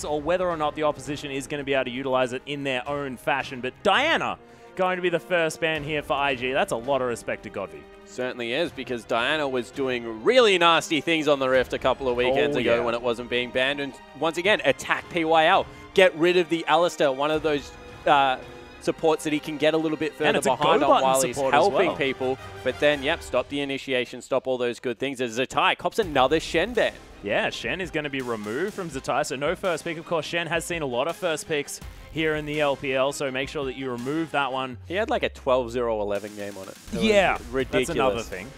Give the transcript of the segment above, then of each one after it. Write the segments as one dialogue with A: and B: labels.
A: or whether or not the opposition is going to be able to utilize it in their own fashion. But Diana going to be the first ban here for IG. That's a lot of respect to Godvi.
B: Certainly is, because Diana was doing really nasty things on the Rift a couple of weekends ago when it wasn't being banned. And once again, attack PYL. Get rid of the Alistair, one of those supports that he can get a little bit further behind on while he's helping people. But then, yep, stop the initiation, stop all those good things. As Zatai cops another Shen ban.
A: Yeah, Shen is going to be removed from Zatai, so no first pick. Of course, Shen has seen a lot of first picks here in the LPL, so make sure that you remove that one.
B: He had like a 12-0-11 game on it.
A: Yeah,
B: ridiculous.
A: That's another thing.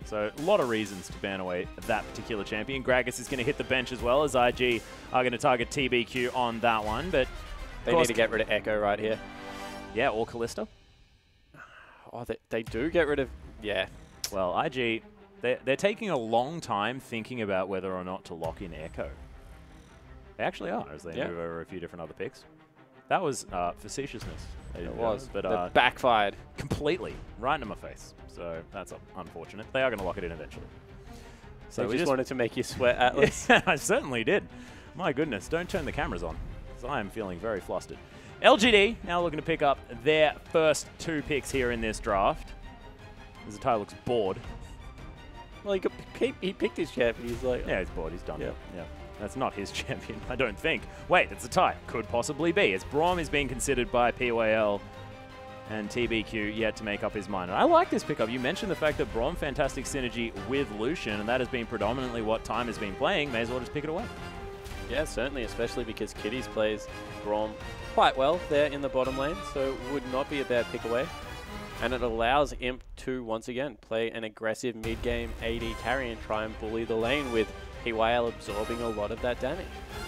A: So a lot of reasons to ban away that particular champion. Gragas is going to hit the bench as well, as IG are going to target TBQ on that one. But
B: they need to get rid of Echo right here.
A: Yeah, or Kalista.
B: Oh, they do get rid of... Yeah.
A: Well, IG... They're taking a long time thinking about whether or not to lock in Echo. They actually are, as they move over a few different other picks. That was facetiousness.
B: It was,
A: but
B: it backfired.
A: Completely. Right into my face. So that's unfortunate. They are going to lock it in eventually.
B: So we just wanted to make you sweat, Atlas.
A: Yeah, I certainly did. My goodness, don't turn the cameras on, because I am feeling very flustered. LGD now looking to pick up their first 2 picks here in this draft. Zatai looks bored.
B: Well, he picked his champion. He's like,
A: yeah, he's bored. He's done. Yeah. That's not his champion, I don't think. Wait, it's a tie. Could possibly be. As Braum is being considered by PYL and TBQ yet to make up his mind. And I like this pickup. You mentioned the fact that Braum fantastic synergy with Lucian, and that has been predominantly what Time has been playing. May as well just pick it away.
B: Yeah, certainly, especially because Kitties plays Braum quite well there in the bottom lane, so it would not be a bad pick away. And it allows Imp to, once again, play an aggressive mid-game AD carry and try and bully the lane with PYL absorbing a lot of that damage.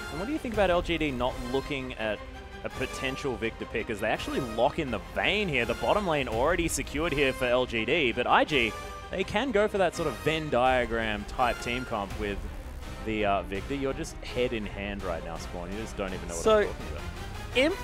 A: And what do you think about LGD not looking at a potential Victor pick as they actually lock in the Vayne here? The bottom lane already secured here for LGD, but IG, they can go for that sort of Venn diagram type team comp with the Victor. You're just head in hand right now, Spawn. You just don't even know what I'm talking about.
B: Imp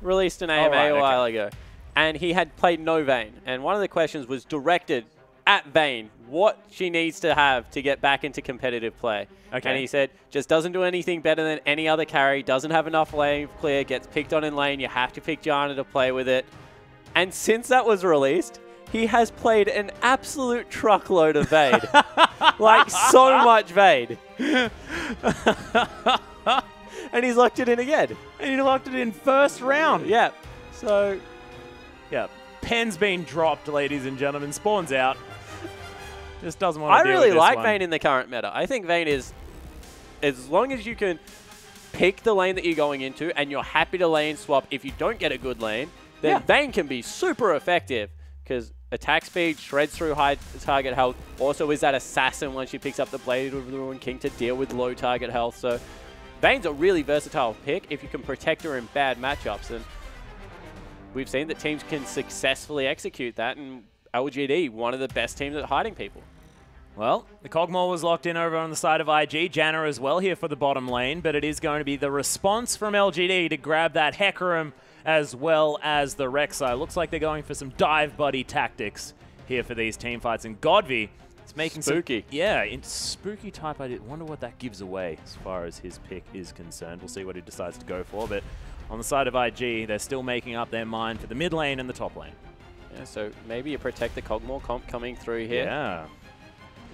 B: released an AMA a while ago. And he had played no Vayne. And one of the questions was directed at Vayne, what she needs to have to get back into competitive play. Okay. And he said, just doesn't do anything better than any other carry, doesn't have enough lane clear, gets picked on in lane, you have to pick Janna to play with it. And since that was released, he has played an absolute truckload of Vayne. Like, so much Vayne. And he's locked it in again.
A: And he locked it in first round.
B: Yeah. So...
A: yeah, pen's been dropped, ladies and gentlemen. Spawn's out. Just doesn't want to deal with this one.
B: I really like Vayne in the current meta. I think Vayne is, as long as you can pick the lane that you're going into and you're happy to lane swap if you don't get a good lane, then Vayne can be super effective because attack speed, shreds through high target health, also is that assassin when she picks up the Blade of the Ruined King to deal with low target health. So Vayne's a really versatile pick if you can protect her in bad matchups. And we've seen that teams can successfully execute that, and LGD, one of the best teams at hiding people.
A: Well, the Kog'Maw was locked in over on the side of IG. Janna as well here for the bottom lane, but it is going to be the response from LGD to grab that Hecarim as well as the Rek'Sai. Looks like they're going for some dive buddy tactics here for these team fights, and Godvi is making
B: spooky.
A: It's spooky type. I wonder what that gives away as far as his pick is concerned. We'll see what he decides to go for, but on the side of IG, they're still making up their mind for the mid lane and the top lane.
B: Yeah, so maybe you protect the Kog'Maw comp coming through here.
A: Yeah.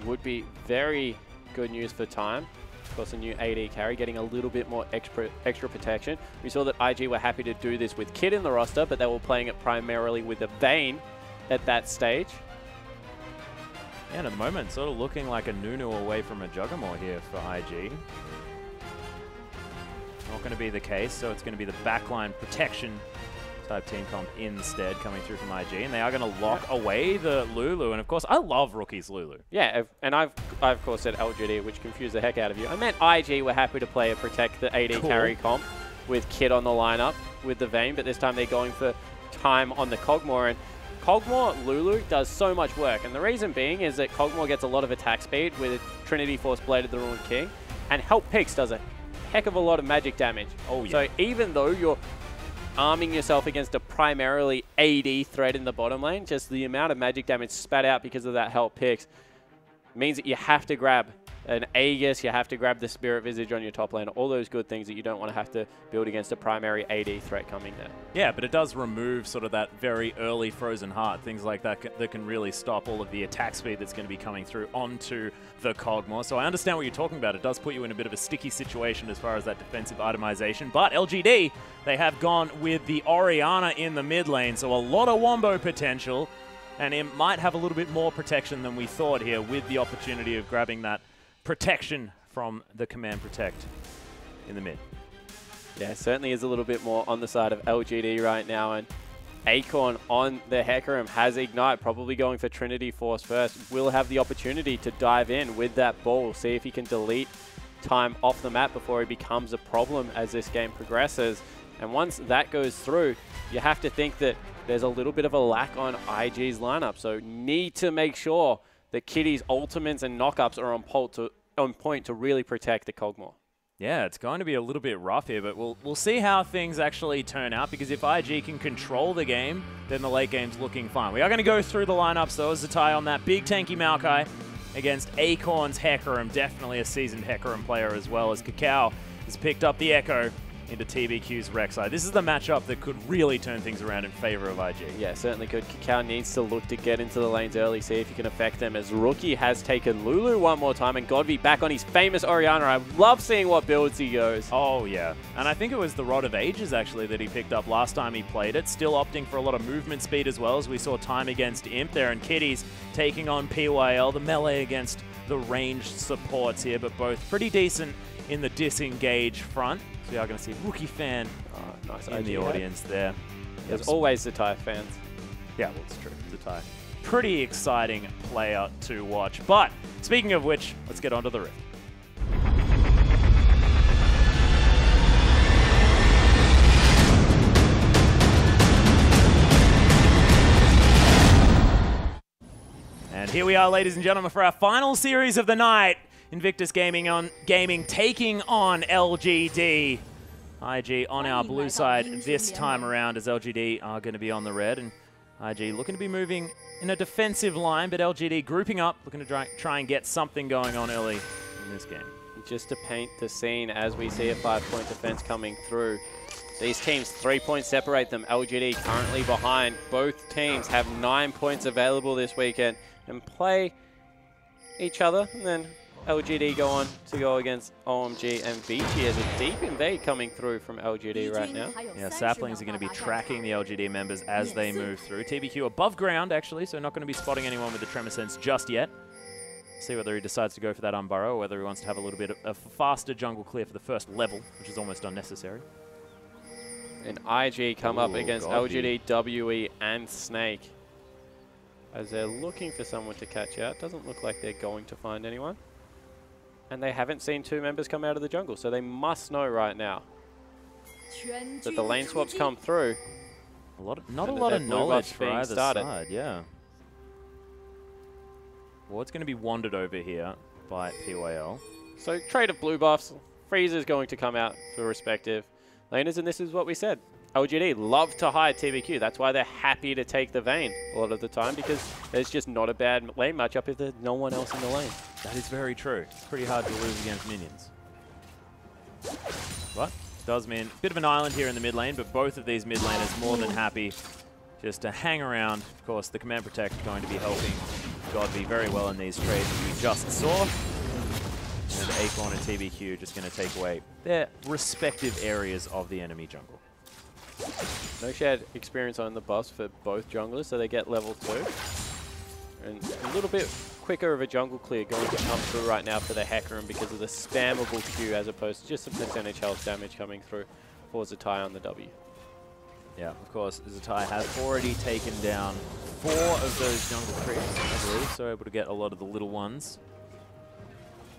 B: Would be very good news for Time. Of course, a new AD carry, getting a little bit more extra protection. We saw that IG were happy to do this with Kid in the roster, but they were playing it primarily with a Vayne at that stage.
A: Yeah, and at the moment, sort of looking like a Nunu away from a Juggernaut here for IG. Not going to be the case, so it's going to be the backline protection type team comp instead coming through from IG, and they are going to lock away the Lulu, and of course I love rookies Lulu.
B: Yeah, and I've of course said LGD, which confused the heck out of you. I meant IG were happy to play and protect the AD carry comp with Kid on the lineup with the Vayne, but this time they're going for Time on the Kog'Maw, and Kog'Maw Lulu does so much work, and the reason being is that Kog'Maw gets a lot of attack speed with Trinity Force Blade of the Ruined King, and Help Picks does a heck of a lot of magic damage. Oh yeah. So even though you're arming yourself against a primarily AD threat in the bottom lane, just the amount of magic damage spat out because of that Help Picks means that you have to grab an Aegis, you have to grab the Spirit Visage on your top lane, all those good things that you don't want to have to build against a primary AD threat coming there.
A: Yeah, but it does remove sort of that very early Frozen Heart, things like that that can really stop all of the attack speed that's going to be coming through onto the Kog'Maw. So I understand what you're talking about. It does put you in a bit of a sticky situation as far as that defensive itemization. But LGD, they have gone with the Orianna in the mid lane, so a lot of wombo potential, and it might have a little bit more protection than we thought here with the opportunity of grabbing that protection from the Command Protect in the mid.
B: Yeah, certainly is a little bit more on the side of LGD right now, and Acorn on the Hecarim has Ignite, probably going for Trinity Force first. Will have the opportunity to dive in with that ball, see if he can delete time off the map before he becomes a problem as this game progresses. And once that goes through, you have to think that there's a little bit of a lack on IG's lineup, so need to make sure that Kitty's ultimates and knockups are on point to really protect the Kog'Maw.
A: Yeah, it's going to be a little bit rough here, but we'll see how things actually turn out, because if IG can control the game, then the late game's looking fine. We are going to go through the lineups, though, as Zatai on that big tanky Maokai against Acorn's Hecarim, definitely a seasoned Hecarim player, as well as Cacao has picked up the Echo into TBQ's Rek'Sai. This is the matchup that could really turn things around in favor of IG.
B: Yeah, certainly could. Cacao needs to look to get into the lanes early, see if he can affect them, as Rookie has taken Lulu one more time, and Godby back on his famous Orianna. I love seeing what builds he goes.
A: Oh, yeah. And I think it was the Rod of Ages, actually, that he picked up last time he played it. Still opting for a lot of movement speed as well, as we saw time against Imp there, and Kitty's taking on PYL, the melee against the ranged supports here, but both pretty decent in the disengage front. So we are going to see Rookie fan
B: nice
A: in the audience there.
B: There's always Zatai fans.
A: Yeah, well, it's true. Zatai. Pretty exciting player to watch. But speaking of which, let's get onto the Rift. And here we are, ladies and gentlemen, for our final series of the night. Invictus Gaming taking on LGD. IG on our blue side this time around, as LGD are going to be on the red, and IG looking to be moving in a defensive line, but LGD grouping up, looking to try and get something going on early in this game.
B: Just to paint the scene, as we see a 5-point defense coming through. These teams, 3 points separate them. LGD currently behind. Both teams have 9 points available this weekend and play each other, and then LGD go on to go against OMG and Vici, as a deep invade coming through from LGD right now.
A: Yeah, Saplings are going to be tracking the LGD members as they move through. TBQ above ground, actually, so not going to be spotting anyone with the Tremor Sense just yet. See whether he decides to go for that Unburrow, or whether he wants to have a little bit of a faster jungle clear for the first level, which is almost unnecessary.
B: And IG come up against LGD, WE, and Snake, as they're looking for someone to catch out. Doesn't look like they're going to find anyone. And they haven't seen 2 members come out of the jungle, so they must know right now that the lane swaps come through.
A: Not a lot of knowledge for either side, yeah. Well, it's going to be wandered over here by PYL.
B: So trade of blue buffs. Freezer's going to come out for respective laners, and this is what we said. LGD love to hide TBQ. That's why they're happy to take the Vayne a lot of the time, because there's just not a bad lane matchup if there's no one else in the lane.
A: That is very true. It's pretty hard to lose against minions. But does mean a bit of an island here in the mid lane, but both of these mid laners more than happy just to hang around. Of course, the Command Protect is going to be helping Godby very well in these trades we just saw. And Acorn and TBQ just going to take away their respective areas of the enemy jungle.
B: No shared experience on the buffs for both junglers, so they get level 2. And a little bit quicker of a jungle clear going to come through right now for the Hecarim because of the spammable Q, as opposed to just some percentage health damage coming through for Zatai on the W.
A: Yeah, of course, Zatai has already taken down 4 of those jungle creeps, I believe, so able to get a lot of the little ones.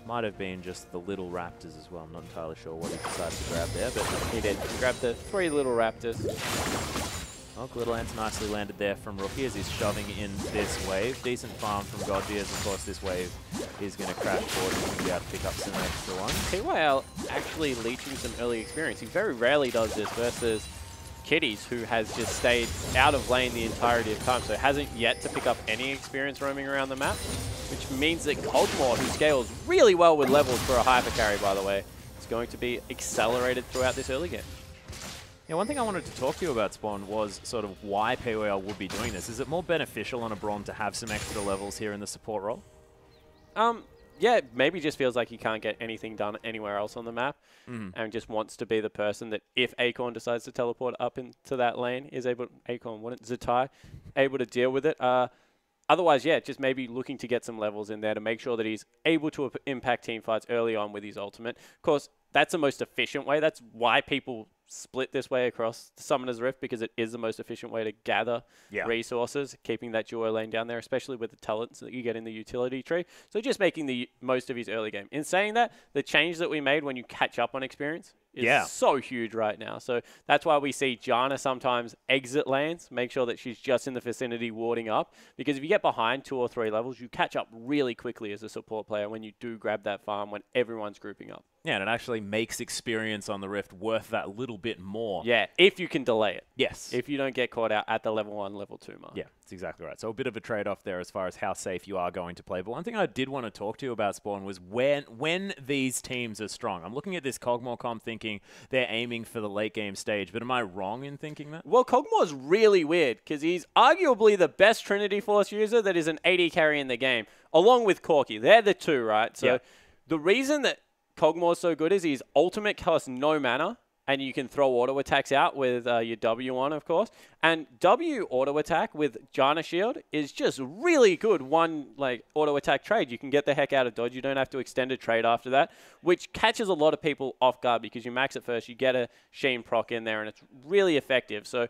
A: Might have been just the little raptors as well. I'm not entirely sure what he decided to grab there, but
B: he did. He grabbed the 3 little raptors.
A: Well, Glittlelands nicely landed there from Rookie as he's shoving in this wave. Decent farm from Godby, as of course this wave is going to crash forward and be able to pick up some extra ones.
B: PYL actually leeching some early experience. He very rarely does this versus Kitties, who has just stayed out of lane the entirety of time, so hasn't yet to pick up any experience roaming around the map. which means that Cogmore, who scales really well with levels for a hyper carry, by the way, is going to be accelerated throughout this early game.
A: Yeah, one thing I wanted to talk to you about, Spawn, was sort of why POL would be doing this. Is it more beneficial on a Braum to have some extra levels here in the support role?
B: Yeah, maybe just feels like he can't get anything done anywhere else on the map, and just wants to be the person that if Acorn decides to teleport up into that lane, is able, Zatai, able to deal with it. Otherwise, yeah, just maybe looking to get some levels in there to make sure that he's able to impact team fights early on with his ultimate. Of course, that's the most efficient way. That's why people split this way across the Summoner's Rift, because it is the most efficient way to gather resources, keeping that duo lane down there, especially with the talents that you get in the utility tree. So just making the most of his early game. In saying that, the change that we made when you catch up on experience is so huge right now. So that's why we see Janna sometimes exit lanes, make sure that she's just in the vicinity warding up, because if you get behind 2 or 3 levels, you catch up really quickly as a support player when you do grab that farm when everyone's grouping up.
A: Yeah, and it actually makes experience on the Rift worth that little bit more.
B: Yeah, if you can delay it.
A: Yes.
B: If you don't get caught out at the level 1, level 2 mark.
A: Yeah, that's exactly right. So a bit of a trade-off there as far as how safe you are going to play. But one thing I did want to talk to you about, Spawn, was when these teams are strong. I'm looking at this Cogmore comp thinking they're aiming for the late game stage, but am I wrong in thinking that?
B: Well, Cogmore's really weird because he's arguably the best Trinity Force user that is an AD carry in the game, along with Corki. They're the two, right? So the reason that Cogmore's so good is his ultimate costs no mana, and you can throw auto attacks out with your W on, of course. And W auto attack with Janna Shield is just really good. One auto attack trade. You can get the heck out of dodge. You don't have to extend a trade after that, which catches a lot of people off guard because you max it first, you get a Sheen proc in there, and it's really effective. So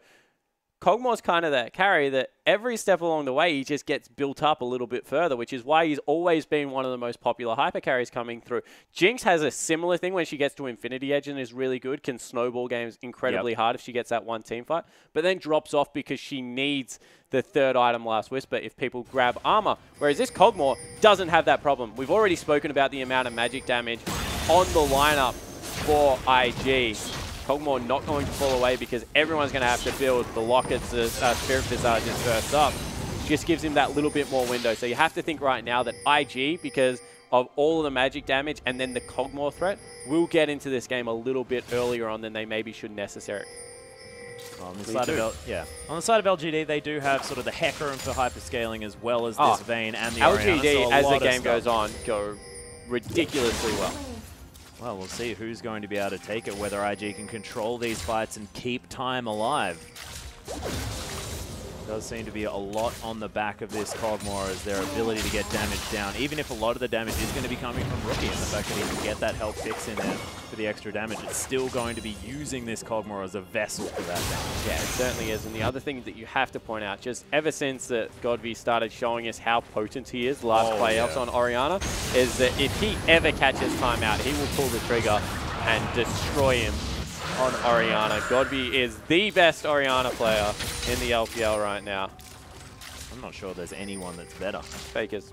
B: Cogmore's kind of that carry that every step along the way, he just gets built up a little bit further, which is why he's always been one of the most popular hyper carries coming through. Jinx has a similar thing when she gets to Infinity Edge and is really good, can snowball games incredibly hard if she gets that one team fight, but then drops off because she needs the 3rd item, Last Whisper, if people grab armor. Whereas this Cogmore doesn't have that problem. We've already spoken about the amount of magic damage on the lineup for IG. Cogmore not going to fall away because everyone's going to have to build the Lockets, the Spirit Visages first up. Just gives him that little bit more window. So you have to think right now that IG, because of all of the magic damage and then the Cogmore threat, will get into this game a little bit earlier on than they maybe should necessary.
A: On the side of LGD, they do have sort of the Hecarim for hyperscaling as well as this Vayne and the Orianna.
B: LGD,
A: so
B: as the game goes on, go ridiculously well.
A: Well, we'll see who's going to be able to take it, whether IG can control these fights and keep time alive. Does seem to be a lot on the back of this Cogmore as their ability to get damage down, even if a lot of the damage is going to be coming from Rookie, and the fact that he can get that help fix in there for the extra damage, it's still going to be using this Cogmore as a vessel for that damage.
B: Yeah, it certainly is. And the other thing that you have to point out, just ever since that Godv started showing us how potent he is last playoffs on Orianna, is that if he ever catches time out, he will pull the trigger and destroy him on Orianna. Godv is the best Orianna player in the LPL right now.
A: I'm not sure there's anyone that's better.
B: Faker's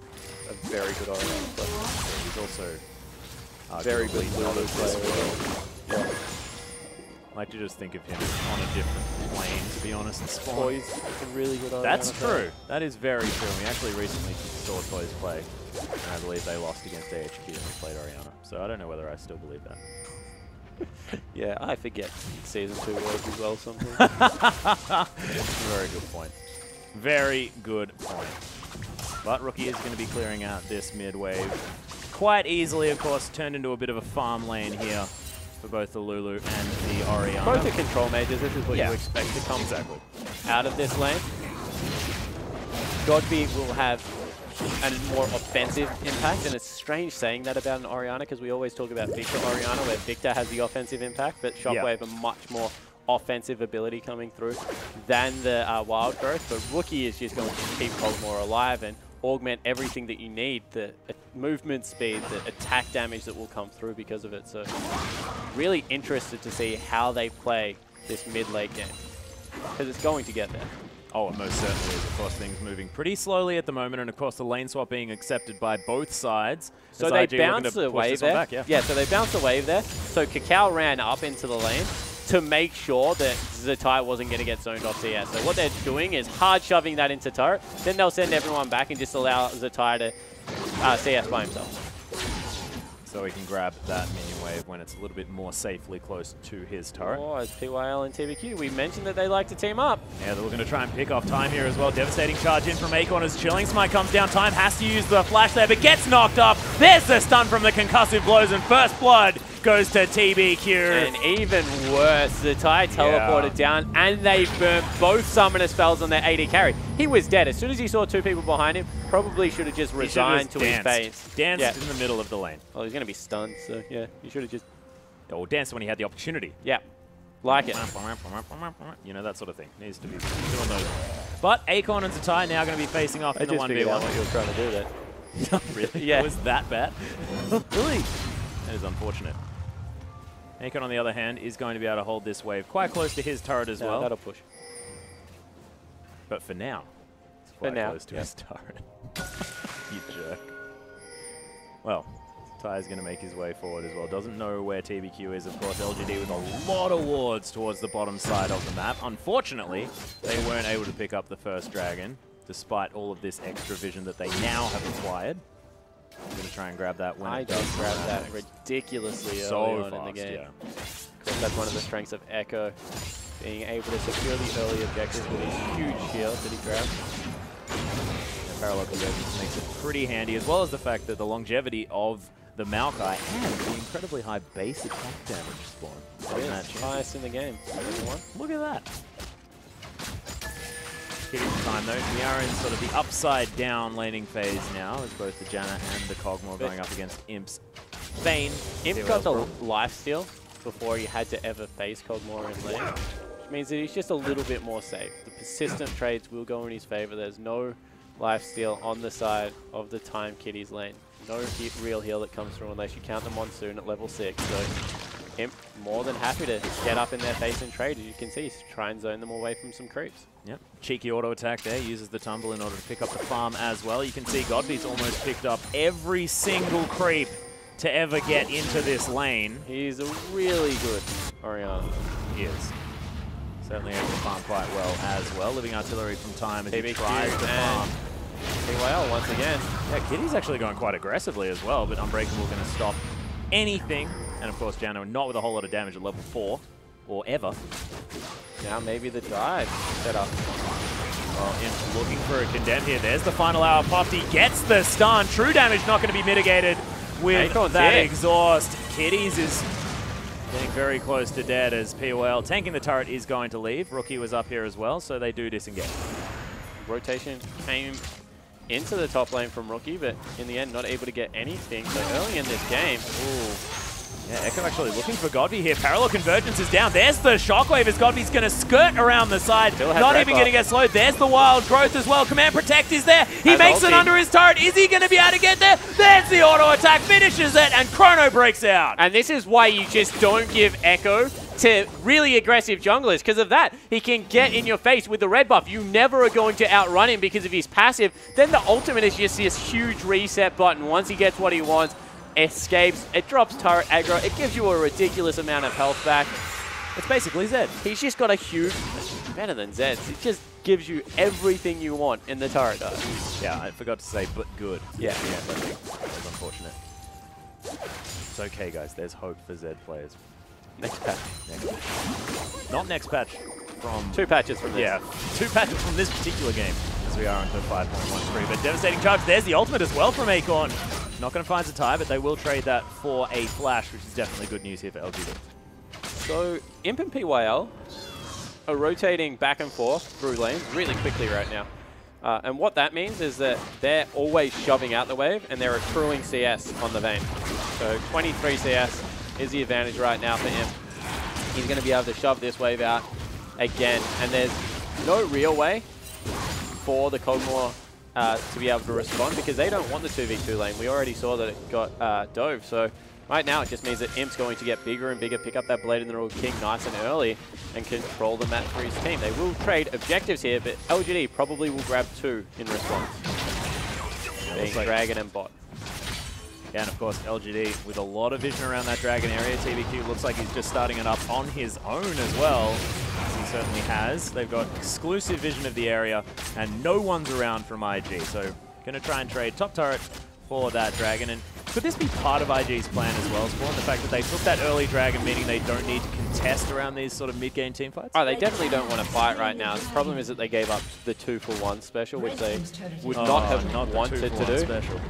B: a very good Orianna player.
A: He's also
B: very good Lulu player. Yeah.
A: I like to just think of him on a different plane, to be honest.
B: Spawn. He's a really good Orianna
A: That's true.
B: player.
A: That is very true. We actually recently saw Toys play, and I believe they lost against AHQ and they played Orianna. So I don't know whether I still believe that.
B: Yeah, I forget Season 2 words as well sometimes.
A: Very good point. Very good point. But Rookie is going to be clearing out this mid wave quite easily, of course. Turned into a bit of a farm lane here for both the Lulu and the Orianna.
B: Both the control mages, this is what you expect to come out of this lane. Godv will have a more offensive impact, and it's strange saying that about an Orianna because we always talk about Victor Orianna where Victor has the offensive impact, but Shockwave a much more offensive ability coming through than the Wild Growth. But Rookie is just going to keep Cogmore alive and augment everything that you need, the movement speed, the attack damage that will come through because of it. So really interested to see how they play this mid-late game because it's going to get there.
A: Oh, it most certainly is. Of course, things moving pretty slowly at the moment, and of course, the lane swap being accepted by both sides.
B: So they bounce the wave there. Yeah, so they bounced the wave there. So Cacao ran up into the lane to make sure that Zatai wasn't going to get zoned off CS. So what they're doing is hard shoving that into turret. Then they'll send everyone back and just allow Zatai to CS by himself.
A: So he can grab that minion wave when it's a little bit more safely close to his turret.
B: Oh, it's PYL and TBQ. We mentioned that they like to team up.
A: Yeah, they're looking to try and pick off Time here as well. Devastating charge in from Acorn as Chilling Smite comes down. Time has to use the flash there, but gets knocked up. There's the stun from the concussive blows, and first blood goes to TBQ.
B: And even worse, the Ty teleported down, and they burnt both summoner spells on their AD carry. He was dead. As soon as he saw two people behind him, probably should have just resigned to his face.
A: Danced in the middle of the lane.
B: Well, he's going to be stunned, so yeah, he should have just...
A: Or danced when he had the opportunity.
B: Yeah, like it.
A: You know, that sort of thing. Needs to be doing those. But Acorn and Zatai now going to be facing off in the 1v1.
B: I just figured out what you were trying to do there.
A: Really?
B: Yeah.
A: It was that bad? Really? That is unfortunate. Acorn, on the other hand, is going to be able to hold this wave quite close to his turret as well.
B: That'll push.
A: But for now, it's quite close to his turret. You jerk. Well, Ty is going to make his way forward as well. Doesn't know where TBQ is, of course. LGD with a lot of wards towards the bottom side of the map. Unfortunately, they weren't able to pick up the first dragon, despite all of this extra vision that they now have acquired. I'm going to try and grab that when
B: I just grabbed that ridiculously early on in the game.
A: Yeah.
B: Of course, that's one of the strengths of Echo, being able to secure the early objectives with his huge shield that he grabbed.
A: Parallel convergence makes it pretty handy, as well as the fact that the longevity of the Maokai and the incredibly high base attack damage spawn.
B: It is highest in the game.
A: Look at that. Getting time though, we are in sort of the upside down laning phase now, as both the Janna and the Kog'Maw going up against Imp's Vayne.
B: Imp got the lifesteal before he had to ever face Kog'Maw in lane, which means that he's just a little bit more safe. The persistent trades will go in his favor. There's no lifesteal on the side of the Time Kitty's lane. No real heal that comes through unless you count the Monsoon at level 6. So Imp more than happy to get up in their face and trade. As you can see, try and zone them away from some creeps.
A: Yep, cheeky auto attack there, uses the tumble in order to pick up the farm as well. You can see Godbeat's almost picked up every single creep to ever get into this lane.
B: He's a really good Orianna.
A: He is. Certainly able to farm quite well as well. Living artillery from Time as he tries to farm.
B: PYL once again.
A: Yeah, Kitty's actually going quite aggressively as well, but Unbreakable going to stop anything. And of course, Janna not with a whole lot of damage at level 4, or ever.
B: Now maybe the dive set up.
A: Well, Imp looking for a condemn here. There's the final hour popped. He gets the stun. True damage not going to be mitigated with that exhaust. Kitty's is getting very close to dead as POL tanking the turret is going to leave. Rookie was up here as well, so they do disengage.
B: Rotation came into the top lane from Rookie, but in the end not able to get anything. So early in this game,
A: yeah, Echo actually looking for Godby here. Parallel convergence is down. There's the shockwave as Godby's going to skirt around the side. Not even going to get slowed. There's the wild growth as well. Command Protect is there. He makes it under his turret. Is he going to be able to get there? There's the auto attack. Finishes it, and Chrono breaks out.
B: And this is why you just don't give Echo to really aggressive junglers. Because of that, he can get in your face with the red buff. You never are going to outrun him because of his passive. Then the ultimate is just this huge reset button. Once he gets what he wants, escapes, it drops turret aggro, it gives you a ridiculous amount of health back.
A: It's basically Zed.
B: He's just got a huge, better than Zed, it just gives you everything you want in the turret dive.
A: Yeah, I forgot to say, but good.
B: Yeah.
A: That's unfortunate. It's okay, guys, there's hope for Zed players.
B: Next patch.
A: Not next patch. From
B: 2 patches from this.
A: Yeah, 2 patches from this particular game, as we are into 5.13. But devastating charge, there's the ultimate as well from Acorn. Not going to find Zatai, but they will trade that for a flash, which is definitely good news here for LGD.
B: So, Imp and PYL are rotating back and forth through lanes really quickly right now. And what that means is that they're always shoving out the wave, and they're accruing CS on the Vayne. So, 23 CS is the advantage right now for Imp. He's going to be able to shove this wave out again, and there's no real way for the Kog'Maw to be able to respond because they don't want the 2v2 lane. We already saw that it got dove, so right now it just means that Imp's going to get bigger and bigger, pick up that Blade in the Royal King nice and early, and control the map for his team. They will trade objectives here, but LGD probably will grab 2 in response, being Dragon and Bot.
A: Yeah, and of course LGD with a lot of vision around that Dragon area. TBQ looks like he's just starting it up on his own as well. He certainly has. They've got exclusive vision of the area, and no one's around from IG. So going to try and trade top turret for that dragon. And could this be part of IG's plan as well, Spawn? The fact that they took that early dragon, meaning they don't need to contest around these sort of mid-game team fights?
B: Oh, they definitely don't want to fight right now. The problem is that they gave up the 2-for-1 special, which they would not have wanted to do.
A: Special.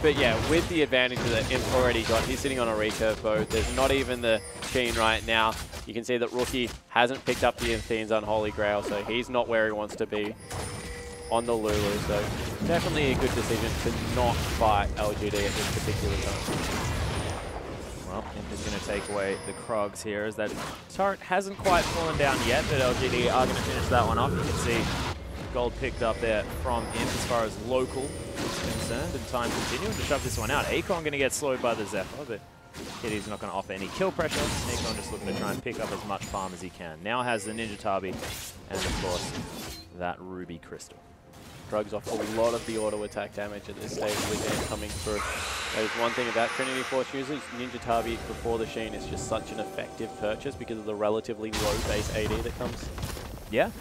B: But yeah, with the advantage that Imp already got, he's sitting on a recurve bow. There's not even the Sheen right now. You can see that Rookie hasn't picked up the Athene's Unholy Grail, so he's not where he wants to be on the Lulu. So definitely a good decision to not fight LGD at this particular time.
A: Well, Imp is going to take away the Krogs here, as that turret hasn't quite fallen down yet, but LGD are going to finish that one off. You can see gold picked up there from Imp as far as local is concerned, and time continuing to shove this one out. Akon going to get slowed by the Zephyr, but Kitty's not going to offer any kill pressure. Akon just looking to try and pick up as much farm as he can. Now has the Ninja Tabi, and of course, that Ruby Crystal.
B: Drugs off a lot of the auto attack damage at this stage with him coming through. There's one thing about Trinity Force users, Ninja Tabi before the Sheen is just such an effective purchase because of the relatively low base AD that comes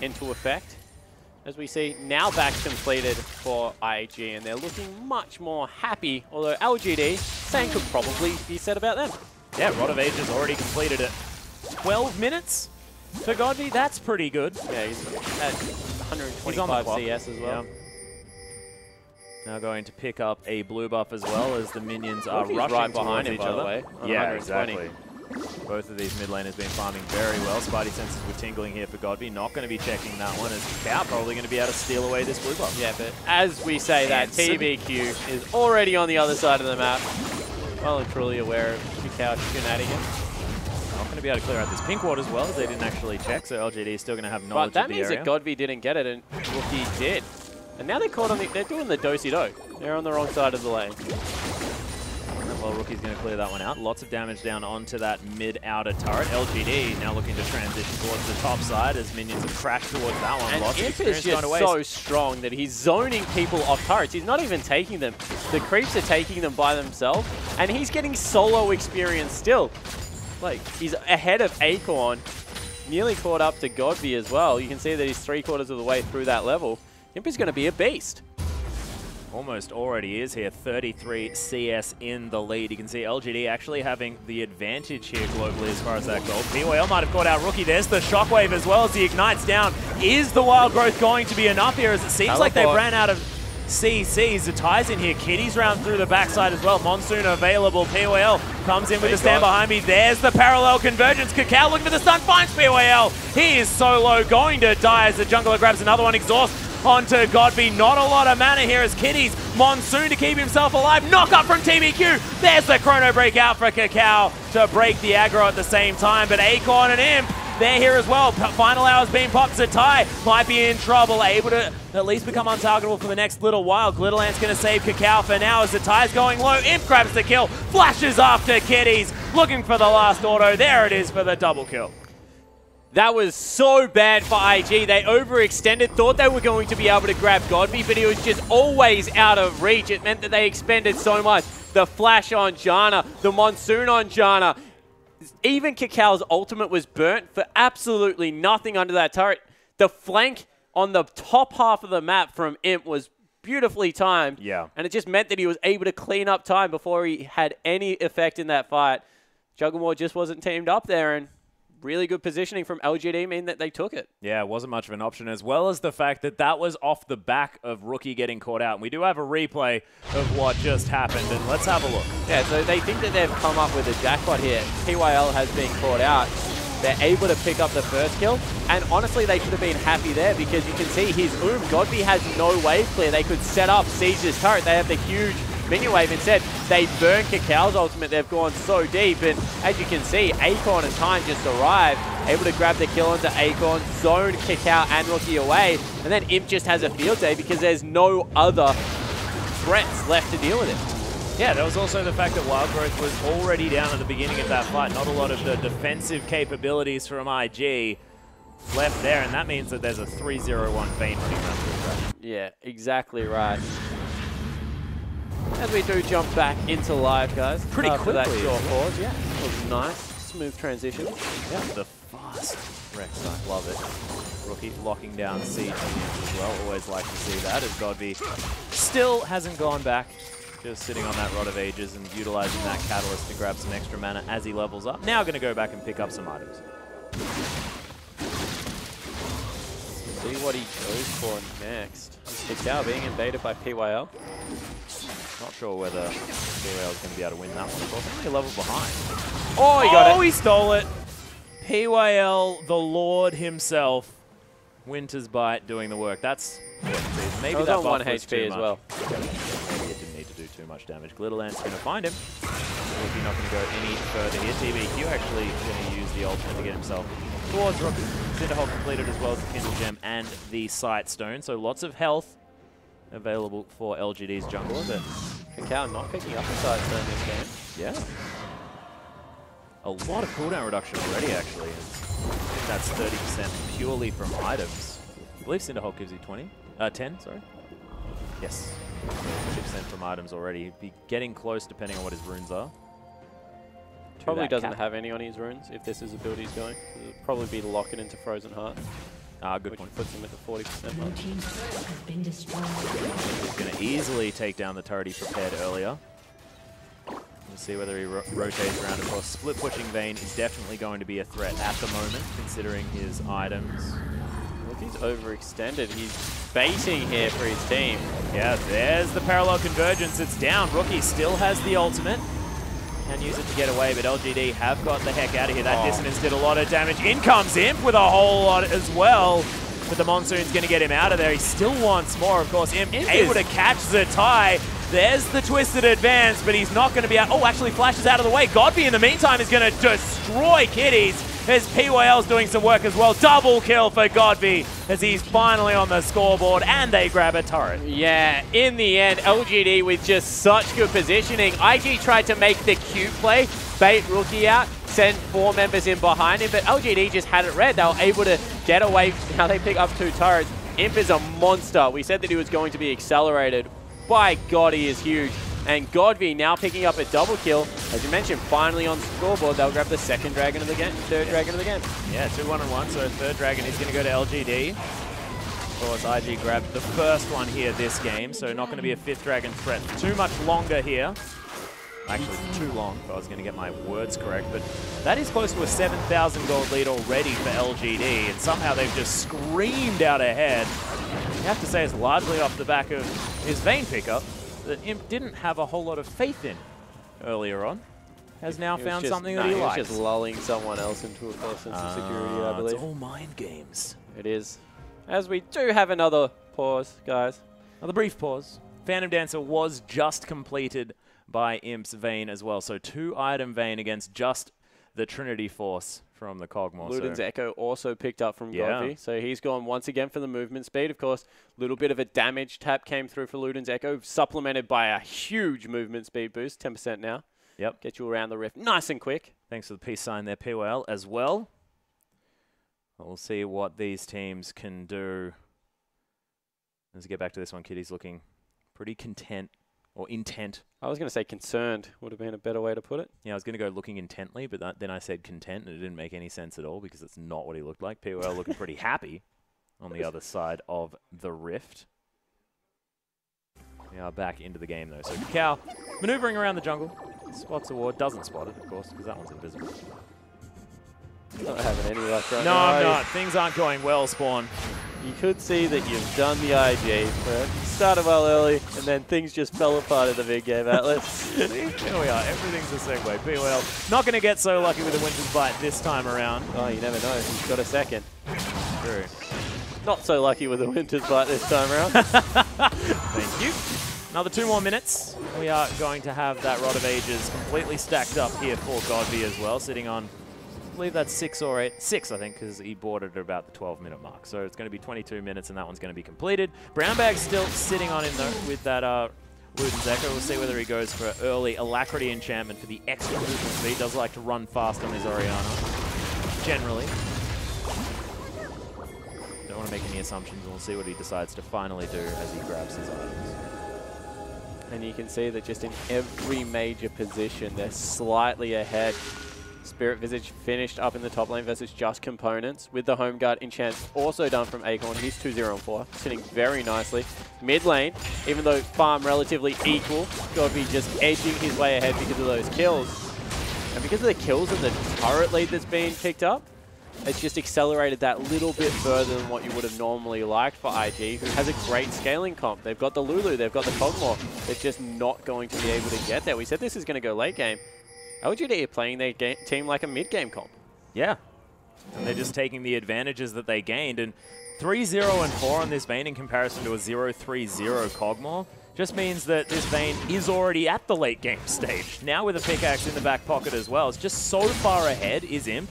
B: into effect. As we see, now back completed for IG, and they're looking much more happy, although LGD, same could probably be said about them.
A: Yeah, Rod of Ages already completed it. 12 minutes for Godby, that's pretty good.
B: Yeah, he's at 125 CS as well. Yeah.
A: Now going to pick up a blue buff as well, as the minions are rushing
B: right behind him,
A: each other.
B: By the way.
A: Yeah, exactly. Both of these mid laners been farming very well. Spidey senses were tingling here for Godby. Not going to be checking that one, as Cow probably going to be able to steal away this blue buff.
B: Yeah, but as we say that, TBQ is already on the other side of the map. Well and truly aware of Cow shenanigans.
A: Not going to be able to clear out this pink ward as well, as they didn't actually check, so LGD is still going to have knowledge of the area.
B: But that means that Godby didn't get it, and Rookie did. And now they're caught on they're doing the do-si-do. They're on the wrong side of the lane.
A: Well, Rookie's going to clear that one out. Lots of damage down onto that mid-outer turret. LGD now looking to transition towards the top side as minions have crashed towards that one.
B: And
A: Lots
B: Imp is just so strong that he's zoning people off turrets. He's not even taking them. The creeps are taking them by themselves, and he's getting solo experience still. Like, he's ahead of Acorn, nearly caught up to Godby as well. You can see that he's 3/4 of the way through that level. Imp is going to be a beast.
A: Almost already is here, 33 CS in the lead. You can see LGD actually having the advantage here globally as far as that gold. BYL might have caught out Rookie. There's the Shockwave as well as he ignites down. Is the Wild Growth going to be enough here, as it seems like they've ran out of CC. Zatai's in here. Kitty's round through the backside as well. Monsoon available. PYL comes in with the stand behind me. There's the parallel convergence. Cacao looking for the stun, finds PYL. He is so low, going to die as the jungler grabs another one. Exhaust onto Godby. Not a lot of mana here as Kitty's Monsoon to keep himself alive. Knock up from TBQ. There's the chrono break out for Cacao to break the aggro at the same time. But Acorn and Imp, they're here as well. Final hours being popped. Zatai might be in trouble, able to at least become untargetable for the next little while. Glitterland's going to save Cacao for now as Zatai's going low. Imp grabs the kill, flashes after Kitties, looking for the last auto. There it is for the double kill.
B: That was so bad for IG. They overextended, thought they were going to be able to grab Godby, but he was just always out of reach. It meant that they expended so much. The flash on Janna, the Monsoon on Janna. Even Cacao's ultimate was burnt for absolutely nothing under that turret. The flank on the top half of the map from Imp was beautifully timed.
A: Yeah.
B: And it just meant that he was able to clean up time before he had any effect in that fight. Juggernaut just wasn't teamed up there, and really good positioning from LGD mean that they took it.
A: Yeah, it wasn't much of an option, as well as the fact that that was off the back of Rookie getting caught out. And we do have a replay of what just happened, and let's have a look.
B: Yeah, so they think that they've come up with a jackpot here. PYL has been caught out. They're able to pick up the first kill, and honestly, they should have been happy there because you can see his Godby has no wave clear. They could set up Siege's turret. They have the huge minion wave. Instead, they burn Cacao's ultimate. They've gone so deep, and as you can see, Acorn and Time just arrived, able to grab the kill onto Acorn, zone Cacao and Rookie away, and then Imp just has a field day because there's no other threats left to deal with it.
A: Yeah, there was also the fact that Wild Growth was already down at the beginning of that fight. Not a lot of the defensive capabilities from IG left there, and that means that there's a 3-0-1 Vayne winning round through.
B: Yeah, exactly right. As we do jump back into live, guys.
A: Pretty quickly.
B: That short pause, yeah. It was nice, smooth transition.
A: Yeah, the fast Rek'Sai, love it. Rookie locking down Siege as well. Always like to see that as Godby still hasn't gone back. Just sitting on that Rod of Ages and utilizing that Catalyst to grab some extra mana as he levels up. Now going to go back and pick up some items.
B: See what he goes for next. Is Hikau being invaded by PYL?
A: Not sure whether PYL is going to be able to win that one. Of course, only a level behind.
B: Oh, he got it.
A: Oh, he stole it. PYL, the Lord himself. Winter's Bite doing the work. That's maybe that
B: on 1
A: buff was
B: HP
A: too
B: as well.
A: Maybe it didn't need to do too much damage. Glitterland's going to find him. He's not going to go any further here. TBQ actually going to use the ultimate to get himself towards Rocket. Cinderhawk completed as well as the Kindle Gem and the Sight Stone. So lots of health available for LGD's jungler. But
B: Hikau not picking up the Sight Stone this game.
A: yeah. A lot of cooldown reduction already, actually. I think that's 30% purely from items. I believe Cinderhawk gives you 10, sorry. Yes. 50% from items already. He'd be getting close depending on what his runes are.
B: Probably doesn't have any on his runes if this is the build he's going. It'll probably be to lock it into Frozen Heart.
A: Good point.
B: Puts him at the 40% mark.
A: He's going to easily take down the turret he prepared earlier. We'll see whether he rotates around. Of course, split pushing Vayne is definitely going to be a threat at the moment, considering his items.
B: Look, he's overextended. He's baiting here for his team.
A: Yeah, there's the parallel convergence. It's down. Rookie still has the ultimate. Can use it to get away, but LGD have got the heck out of here. That dissonance did a lot of damage. In comes Imp with a whole lot as well. But the Monsoon's going to get him out of there. He still wants more, of course. Imp able to catch the tie. There's the twisted advance, but he's not going to be out. Oh, actually flashes out of the way. Godby, in the meantime, is going to destroy Kitties as PYL's doing some work as well. Double kill for Godby as he's finally on the scoreboard, and they grab a turret.
B: Yeah, in the end, LGD with just such good positioning. IG tried to make the Q play, bait Rookie out, send 4 members in behind him, but LGD just had it read. They were able to get away. Now they pick up 2 turrets. Imp is a monster. We said that he was going to be accelerated. By God, he is huge. And Godby now picking up a double kill. As you mentioned, finally on scoreboard, they'll grab the 2nd dragon of the game, 3rd dragon of the game.
A: Yeah, 2-1-1, so 3rd dragon is going to go to LGD. Of course, IG grabbed the 1st one here this game, so not going to be a 5th dragon threat too much longer here. Actually, too long, if I was going to get my words correct, but that is close to a 7,000 gold lead already for LGD, and somehow they've just screamed out ahead. You have to say it's largely off the back of his Vayne pickup that Imp didn't have a whole lot of faith in earlier on. Has now found something that he likes.
B: He's just lulling someone else into a false sense of security, I believe.
A: It's all mind games.
B: It is. As we do have another pause, guys.
A: Another brief pause. Phantom Dancer was just completed by Imp's Vayne as well. So 2-item Vayne against just the Trinity Force from the Cogmore.
B: Luden's Echo also picked up from Godby. So he's gone once again for the movement speed. Of course, a little bit of a damage tap came through for Luden's Echo, supplemented by a huge movement speed boost, 10% now.
A: Yep.
B: Get you around the rift nice and quick.
A: Thanks for the peace sign there, PYL, as well. We'll see what these teams can do. Let's get back to this one. Kitty's looking pretty content, or intent.
B: I was going to say concerned would have been a better way to put it.
A: Yeah, I was going to go looking intently, but then I said content, and it didn't make any sense at all because it's not what he looked like. PYL looking pretty happy on the other side of the rift. We are back into the game, though. So Cow maneuvering around the jungle. Spots a ward. Doesn't spot it, of course, because that one's invisible.
B: Not having any luck right
A: no,
B: now.
A: I'm not. Things aren't going well, Spawn.
B: You could see that you've done the IG, but you started well early, and then things just fell apart in the big game, Atlas.
A: Here we are. Everything's a segue. PYL not going to get so lucky with the Winter's Bite this time around.
B: Oh, you never know. He's got a 2nd.
A: True.
B: Not so lucky with the Winter's Bite this time around.
A: Thank you. Another 2 more minutes. We are going to have that Rod of Ages completely stacked up here for Godby as well, sitting on, I believe that's 6 or 8. 6, I think, because he boarded at about the 12-minute mark. So it's going to be 22 minutes, and that one's going to be completed. Brownbag's still sitting on him, though, with that Luden's Echo. We'll see whether he goes for early Alacrity Enchantment for the extra movement speed. Does like to run fast on his Orianna, generally. Don't want to make any assumptions, and we'll see what he decides to finally do as he grabs his items.
B: And you can see that just in every major position, they're slightly ahead Spirit Visage finished up in the top lane versus just Components with the home guard enchant also done from Acorn. He's 2-0-4, sitting very nicely. Mid lane, even though farm relatively equal, Godby just edging his way ahead because of those kills. And because of the kills and the turret lead that's been picked up, it's just accelerated that little bit further than what you would have normally liked for IG, who has a great scaling comp. They've got the Lulu, they've got the Kog'Maw. They're just not going to be able to get there. We said this is going to go late game. LGD are playing their team like a mid-game comp. Yeah.
A: And they're just taking the advantages that they gained. And 3-0-4 on this Vayne in comparison to a 0-3-0 Kog'Maw just means that this Vayne is already at the late game stage. Now with a pickaxe in the back pocket as well. It's just so far ahead is Imp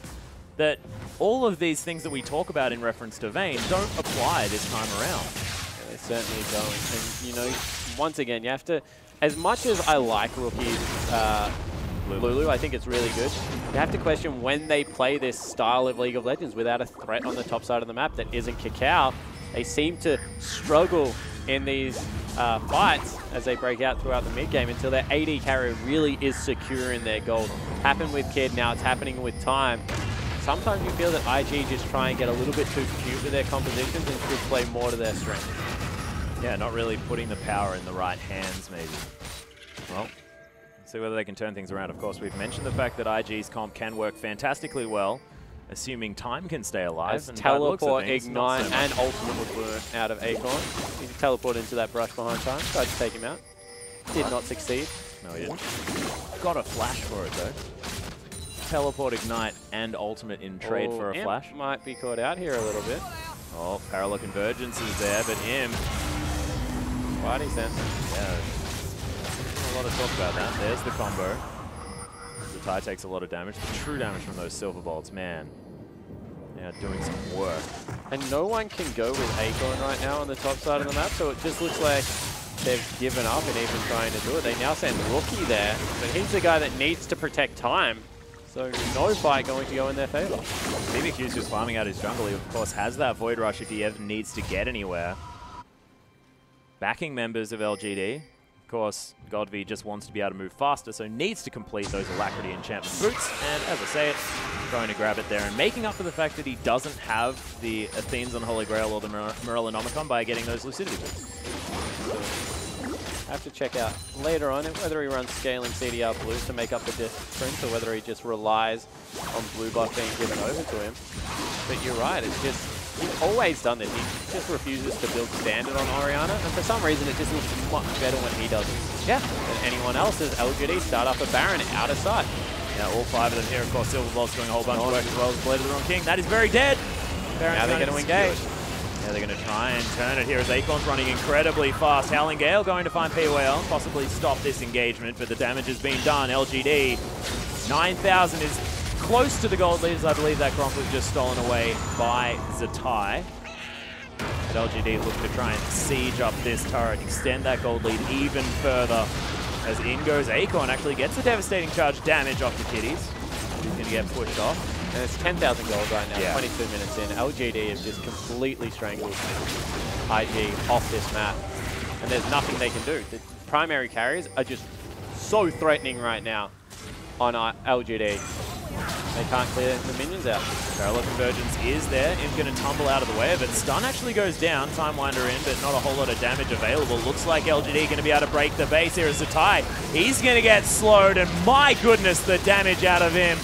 A: that all of these things that we talk about in reference to Vayne don't apply this time around.
B: Yeah, they certainly don't. And, you know, once again, you have to, as much as I like rookie Lulu, I think it's really good, you have to question when they play this style of League of Legends without a threat on the top side of the map that isn't Cacao. They seem to struggle in these fights as they break out throughout the mid-game until their AD carry really is secure in their gold. Happened with Kid, now it's happening with Time. Sometimes you feel that IG just try and get a little bit too cute with their compositions and should play more to their strength.
A: Yeah, not really putting the power in the right hands, maybe. Well, let's see whether they can turn things around. Of course, we've mentioned the fact that IG's comp can work fantastically well, assuming Time can stay alive.
B: As teleport, ignite, and ultimate would burn out of Acorn. He can teleport into that brush behind Time. Tried to take him out. Did not succeed.
A: No, he didn't. Got a flash for it, though. Teleport, ignite, and ultimate in trade for a flash.
B: Imp might be caught out here a little bit.
A: Oh, parallel convergence is there, but Imp.
B: Whitey sense.
A: Yeah. A lot of talk about that. There's the combo. The tie takes a lot of damage. The true damage from those silver bolts, man. They are doing some work.
B: And no one can go with Acorn right now on the top side of the map, so it just looks like they've given up and even trying to do it. They now send Rookie there, but he's the guy that needs to protect Time. So no fight going to go in their favor.
A: BBQ's just farming out his jungle. He, of course, has that Void Rush if he ever needs to get anywhere. Backing members of LGD. Of course, Godby just wants to be able to move faster, so needs to complete those Alacrity enchantment boots. And as I say it, going to grab it there and making up for the fact that he doesn't have the Athene's Unholy Grail or the Morellonomicon by getting those Lucidity boots.
B: Have to check out later on whether he runs scaling CDR blue to make up the difference or whether he just relies on blue buff being given over to him. But you're right, it's just, he's always done this. He just refuses to build standard on Orianna, and for some reason it just looks much better when he does it. Yeah. Than anyone else's. LGD start up a Baron out of sight.
A: Yeah, all five of them here. Of course, Silver Bolt's doing a whole bunch of work as well as Blade of the Wrong King. That is very dead. Baron's
B: now they're going to engage.
A: Yeah, they're going to try and turn it here as Acorn's running incredibly fast. Howling Gale going to find POL and possibly stop this engagement, but the damage has been done. LGD, 9,000 is close to the gold leaders. I believe that Gronk was just stolen away by Zatai. But LGD looking to try and siege up this turret, extend that gold lead even further. As in goes Acorn, actually gets a devastating charge damage off the Kitties. He's going to get pushed off.
B: And it's 10,000 gold right now, 22 minutes in. LGD have just completely strangled IG off this map. And there's nothing they can do. The primary carriers are just so threatening right now on LGD. They can't clear the minions out.
A: Parallel Convergence is there. Imp going to tumble out of the way of it. Stun actually goes down. Timewinder in, but not a whole lot of damage available. Looks like LGD going to be able to break the base here as Zatai. He's going to get slowed, and my goodness, the damage out of Imp.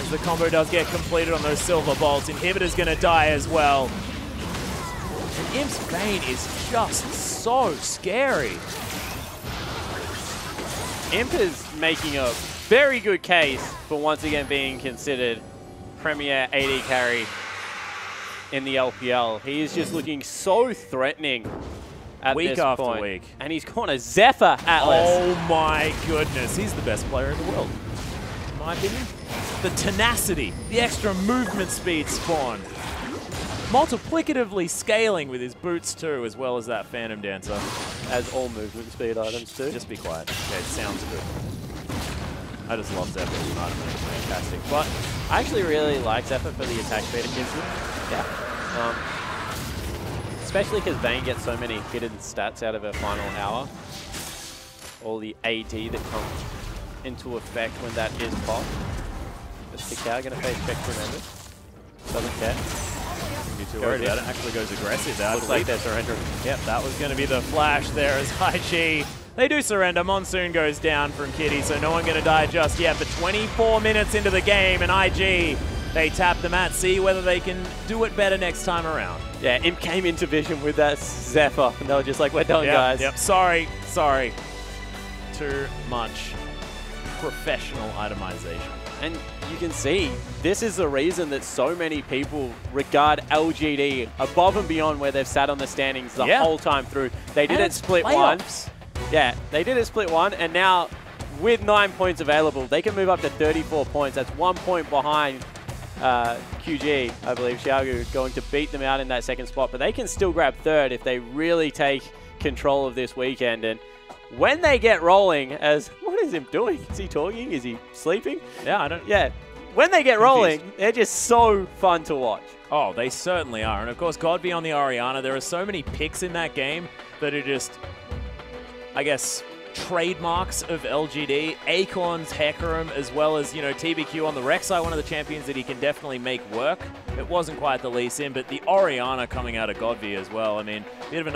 A: The combo does get completed on those silver bolts. Inhibitor's going to die as well. And Imp's Vayne is just so scary.
B: Imp is making a very good case for once again being considered premier AD carry in the LPL. He is just looking so threatening at
A: week
B: this
A: after
B: point.
A: week.
B: And he's cornered Zephyr Atlas.
A: Oh my goodness. He's the best player in the world, in my opinion. The tenacity, the extra movement speed Spawn. Multiplicatively scaling with his boots too, as well as that Phantom Dancer.
B: As all movement speed items do.
A: Just be quiet. Okay, it sounds good. I just love Zephyr as an item. It's fantastic.
B: But I actually really like Zephyr for the attack speed it gives you. Yeah. Especially because Vayne gets so many hidden stats out of her final hour. All the AD that comes into effect when that is popped. Tikau going to face check tremendous. Doesn't care.
A: Be too worried about it. Actually goes aggressive there.
B: Looks like they're surrendering.
A: Yep, that was going to be the flash there as IG. They do surrender. Monsoon goes down from Kitty, so no one going to die just yet. But 24 minutes into the game, and IG, they tap the mat, see whether they can do it better next time around.
B: Yeah, Imp came into vision with that Zephyr, and they were just like, we're done, guys.
A: Yep, sorry. Too much professional itemization.
B: And you can see, this is the reason that so many people regard LGD above and beyond where they've sat on the standings the whole time through. They did it split one. Yeah, they did it split one, and now with 9 points available, they can move up to 34 points. That's 1 point behind QG, I believe. Xiaogu going to beat them out in that second spot, but they can still grab third if they really take control of this weekend. And when they get rolling, what is him doing? Is he talking? Is he sleeping?
A: Yeah, I don't.
B: Yeah, when they get rolling, they're just so fun to watch.
A: Oh, they certainly are. And of course, Godby on the Orianna. There are so many picks in that game that are just, I guess, trademarks of LGD. Acorn's Hecarim, as well as, you know, TBQ on the Rek'Sai, one of the champions that he can definitely make work. It wasn't quite the Lee Sin, but the Orianna coming out of Godby as well. I mean, bit of an